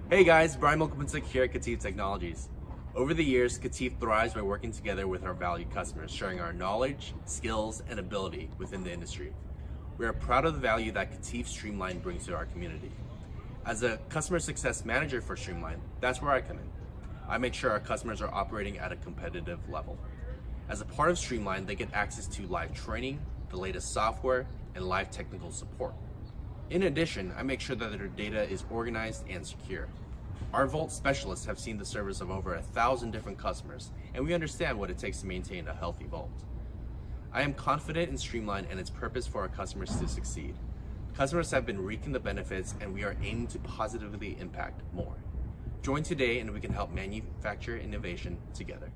Hey guys, Brian Milkmansik here at KETIV Technologies. Over the years, KETIV thrives by working together with our valued customers, sharing our knowledge, skills, and ability within the industry. We are proud of the value that KETIV Streamline brings to our community. As a customer success manager for Streamline, that's where I come in. I make sure our customers are operating at a competitive level. As a part of Streamline, they get access to live training, the latest software, and live technical support. In addition, I make sure that their data is organized and secure. Our Vault specialists have seen the service of over 1,000 different customers, and we understand what it takes to maintain a healthy vault. I am confident in Streamline and its purpose for our customers to succeed. Customers have been reaping the benefits, and we are aiming to positively impact more. Join today and we can help manufacture innovation together.